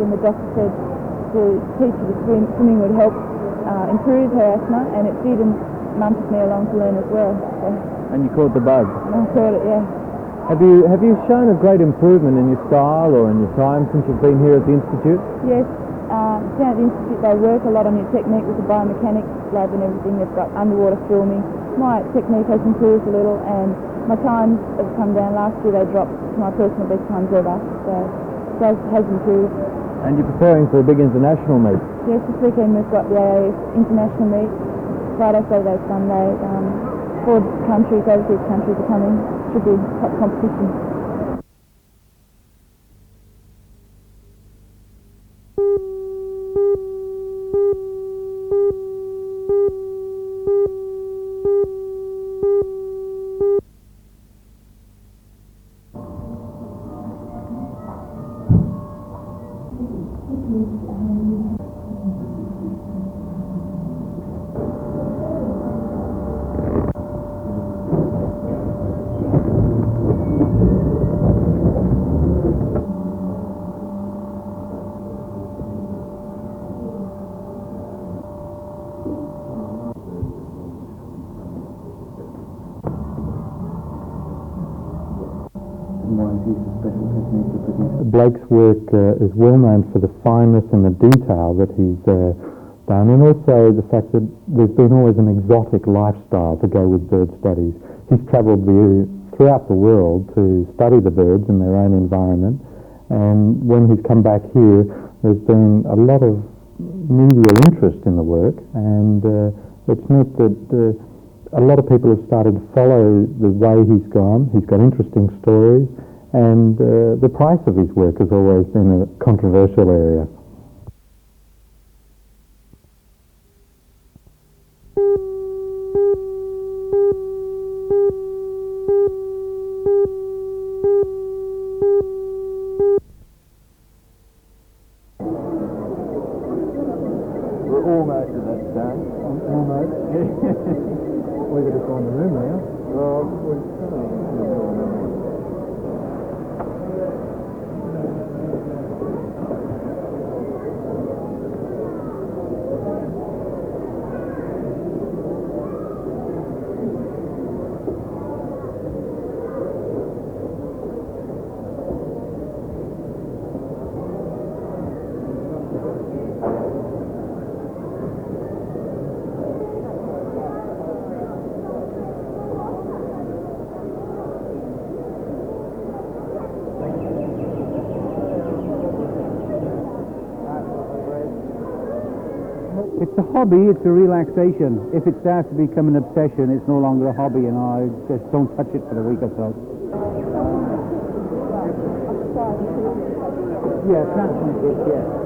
and the doctor said to teach her to swim. Swimming would help improve her asthma, and it did, and Mum took me along to learn as well. So. And you caught the bug? I caught it, yeah. Have you shown a great improvement in your style or in your time since you've been here at the Institute? Yes. Down at the Institute they work a lot on your technique with the biomechanics lab and everything. They've got underwater filming. My technique has improved a little, and my times have come down. Last year they dropped to my personal best times ever, so that has improved. And you're preparing for a big international meet? Yes, this weekend we've got the AAS international meet, Friday, Saturday, Sunday. 4 countries, overseas countries are coming. Should be top competition. Blake's work is well known for the fineness and the detail that he's done, and also the fact that there's been always an exotic lifestyle to go with bird studies. He's travelled throughout the world to study the birds in their own environment, and when he's come back here, there's been a lot of media interest in the work, and it's meant that a lot of people have started to follow the way he's gone. He's got interesting stories, and the price of his work has always been a controversial area. We're almost at that stage. Almost. We're going to find the room now. It's a hobby, it's a relaxation. If it starts to become an obsession, it's no longer a hobby, and I just don't touch it for a week or so. Yeah, transmitted, yeah.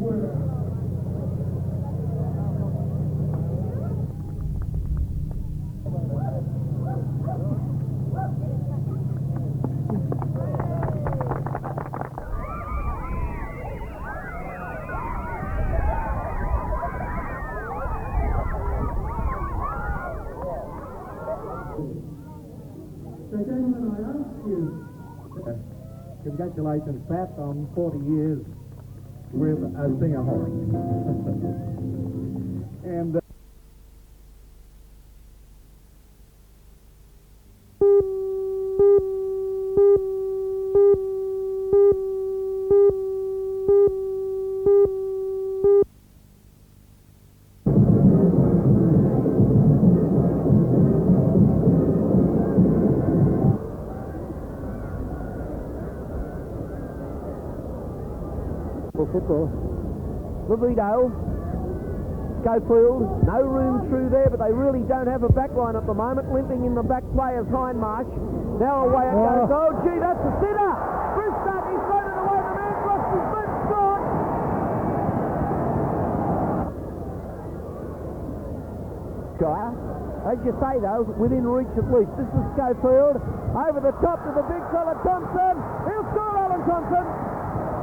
So, gentlemen, I ask you, congratulations, Pat, on 40 years with a singer horse. And football. Livido, Schofield, no room through there, but they really don't have a back line at the moment. Limping in the back players, Hindmarsh. Now away it goes. Oh, gee, that's a sitter. Bristol, he's thrown it away. The man lost his boot. Gone. Guy, as you say though, within reach at least. This is Schofield. Over the top to the big fella, Thompson. He'll score, Alan Thompson.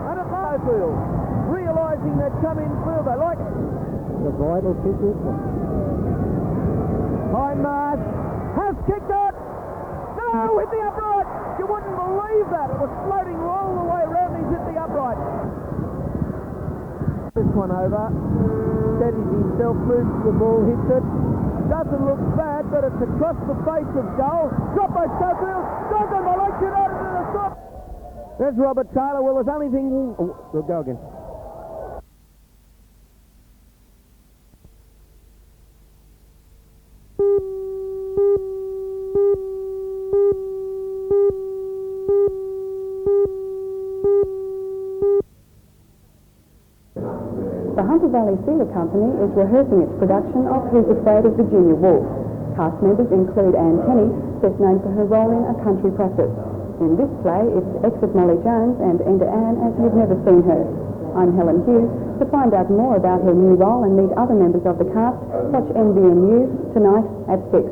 And it's Schofield, realising they'd come in further. Like it. the vital kick is Hindmarsh has kicked it. No, hit the upright. You wouldn't believe that. It was floating all the way around. He's hit the upright. This one over. Steadies himself, moves the ball, hits it. Doesn't look bad, but it's across the face of goal. Drop by Schofield. Goes on the leg, shoot out into the stop. There's Robert Taylor. Well, there's only thing... Oh, we'll go again. The Hunter Valley Theatre Company is rehearsing its production of Who's Afraid of Virginia Woolf. Cast members include Anne Kenny, best known for her role in A Country Practice. In this play, it's exit Molly Jones and enter Anne as you've never seen her. I'm Helen Hughes. To find out more about her new role and meet other members of the cast, watch NBN News tonight at 6.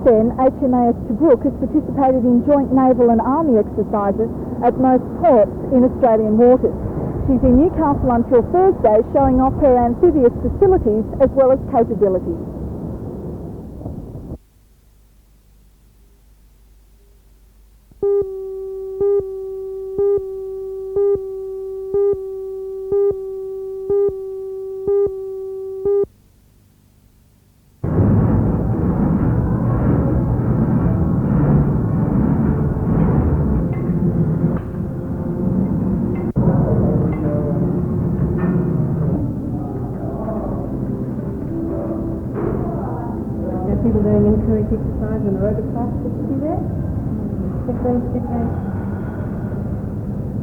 Then, HMAS Tobruk has participated in joint naval and army exercises at most ports in Australian waters. She's in Newcastle until Thursday, showing off her amphibious facilities as well as capabilities. People doing encourage exercise and aerobic class, did you see that?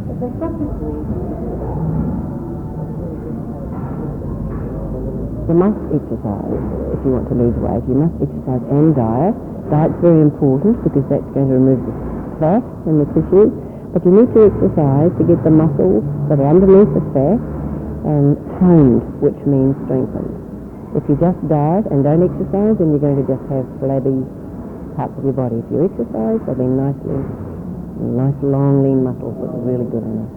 If they stop this You must exercise if you want to lose weight. You must exercise and diet. Diet's very important because that's going to remove the fat in the tissue. But you need to exercise to get the muscles that are underneath the fat and toned, which means strengthened. If you just diet and don't exercise, then you're going to just have flabby parts of your body. If you exercise, they'll be nice, long, lean muscles that are really good on us.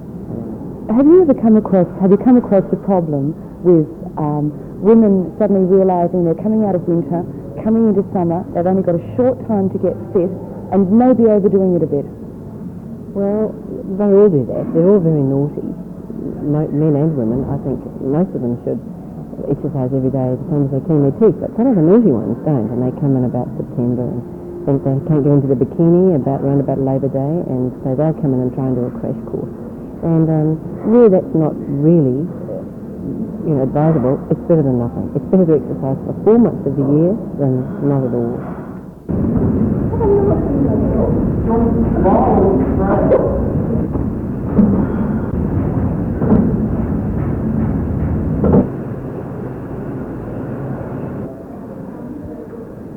Have you come across a problem with women suddenly realising they're coming out of winter, coming into summer, they've only got a short time to get fit, and maybe overdoing it a bit? Well, they all do that. They're all very naughty, men and women. I think most of them should exercise every day the same as they clean their teeth, but some of the naughty ones don't, and they come in about September and think they can't get into the bikini around about Labour Day, and so they'll come in and try and do a crash course. And really, that's not really advisable. It's better than nothing. It's better to exercise for 4 months of the year than not at all.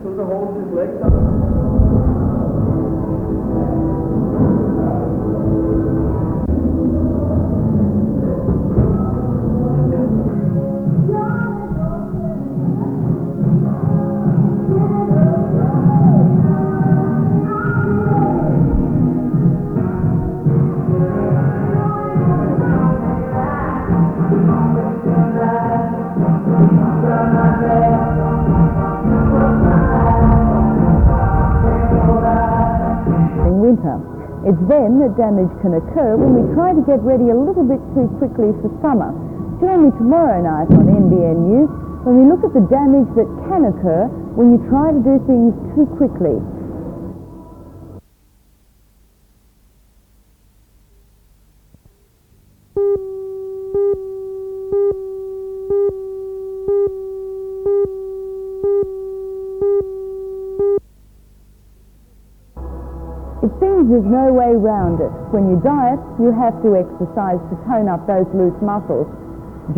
So the horse's legs up. It's then that damage can occur when we try to get ready a little bit too quickly for summer. Join me tomorrow night on NBN News when we look at the damage that can occur when you try to do things too quickly. It seems there's no way round it. When you diet, you have to exercise to tone up those loose muscles.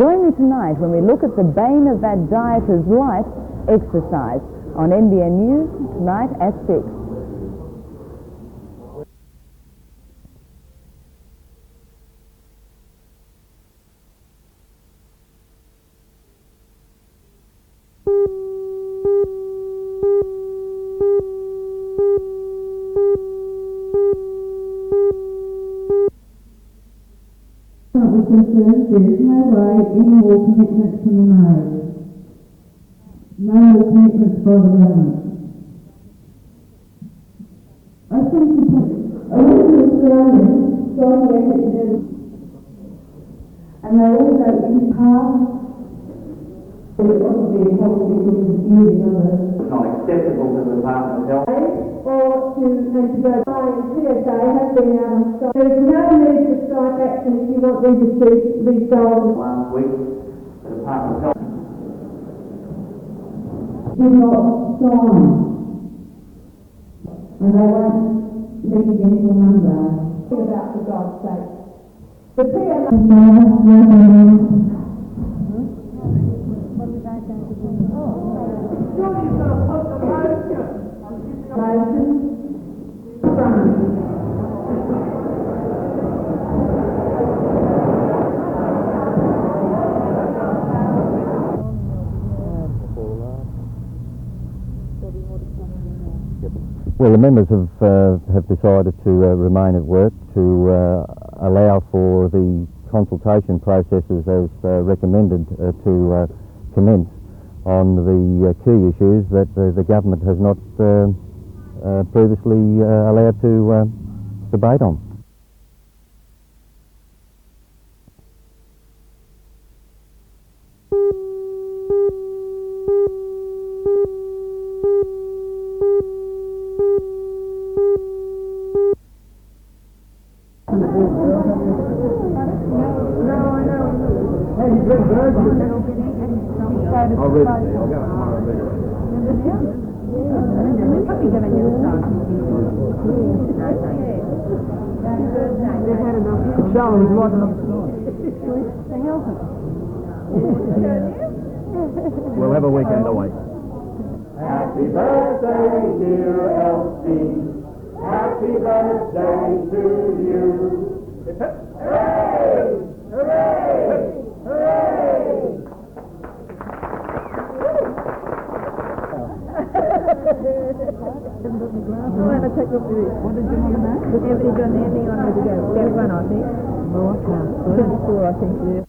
Join me tonight when we look at the bane of that dieter's life, exercise, on NBN News tonight at 6. There is no way any more commitments can be made. No more commitments by the government. I think a lot of Australians saw the effort to do, and they also in part it ought to be helpful because of using others. Not acceptable to the Department of Health. Or to go by and CSA have been out on strike. There is no need for strike action if you want them to achieve these goals. Last week, the Department of Health did not sign. And they won't meet again till Monday. Think about, for God's sake. The PLA... Well, the members have decided to remain at work to allow for the consultation processes as recommended to commence on the key issues that the government has not previously allowed to debate on. I'll read it. I'll get it tomorrow and read it. We'll have a weekend away. Happy birthday, dear Elsie. Happy birthday to you. Hooray! Hooray! Hooray! in the grass. Oh, and I take off this. What did you want to know? Everybody got an ending on her to go. Step one, I think. Oh, I can't. 24, I think, yeah.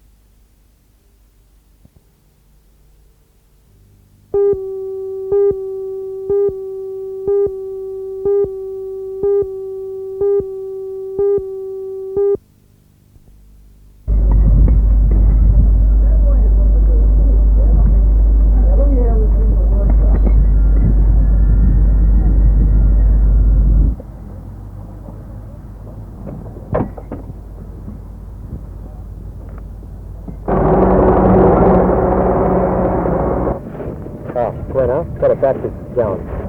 Got a battery going.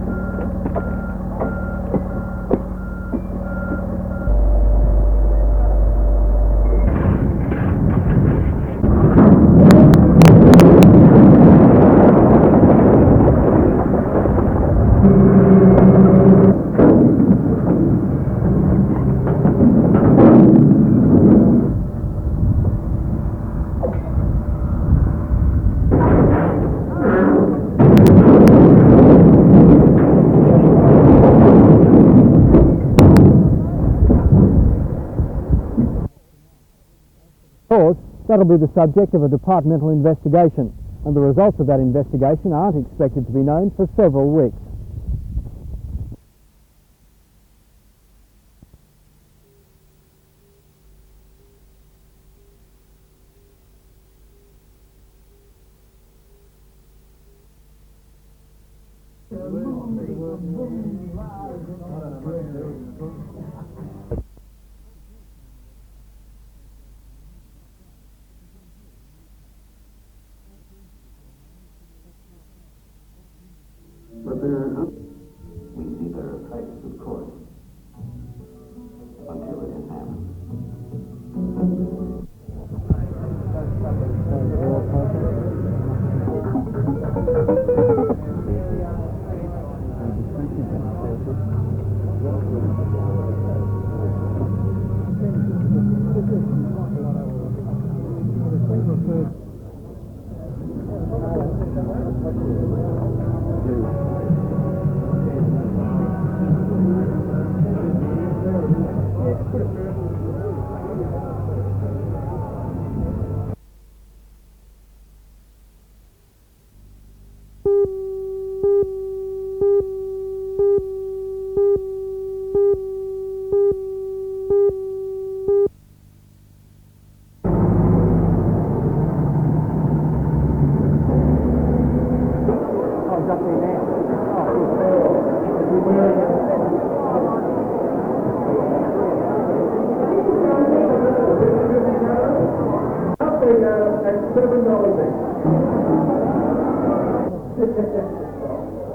That'll be the subject of a departmental investigation, and the results of that investigation aren't expected to be known for several weeks. But there are others. We see their effects, of course, until it has happened.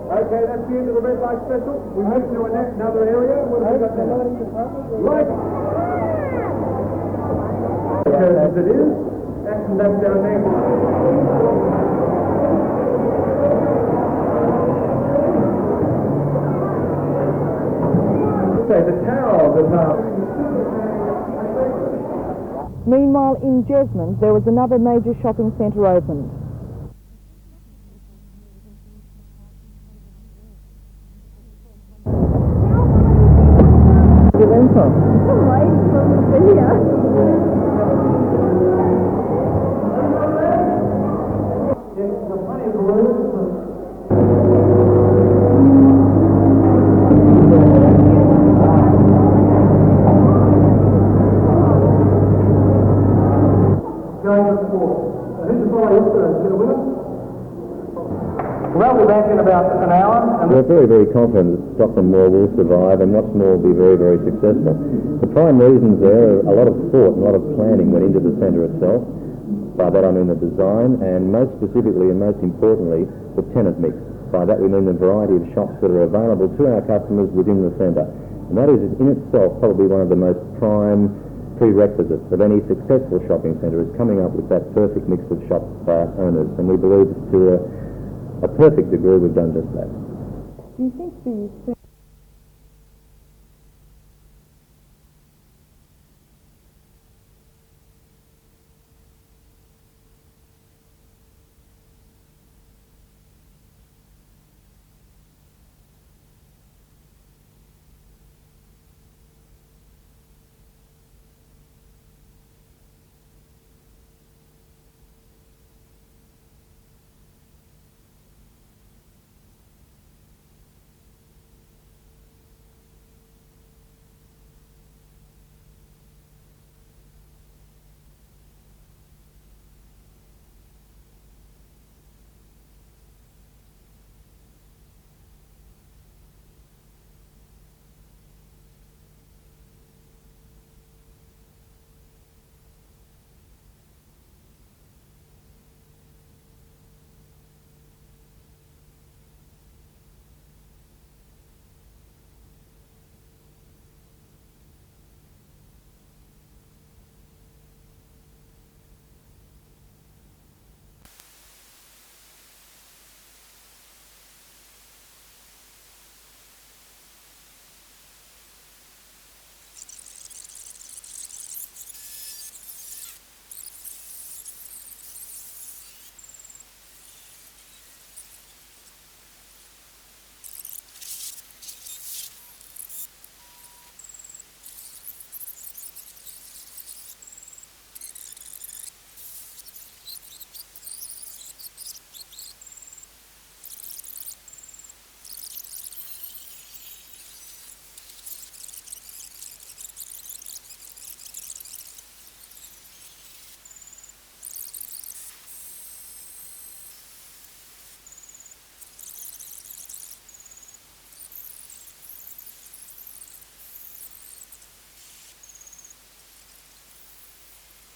Okay, that's the end of the red light special. We move to another area. What have we got now? Right. Okay, as it is, action left down there. Okay, the tower department. Meanwhile, in Jesmond, there was another major shopping centre opened. Well, we're back in about an hour. We're very, very confident that Stockton Mall will survive, and what's more, will be very, very successful. The prime reasons there are a lot of thought and a lot of planning went into the centre itself. By that I mean the design, and most specifically and most importantly, the tenant mix. By that we mean the variety of shops that are available to our customers within the centre. And that is in itself probably one of the most prime prerequisites of any successful shopping centre, is coming up with that perfect mix of shop owners. And we believe to a perfect degree we've done just that. Do you think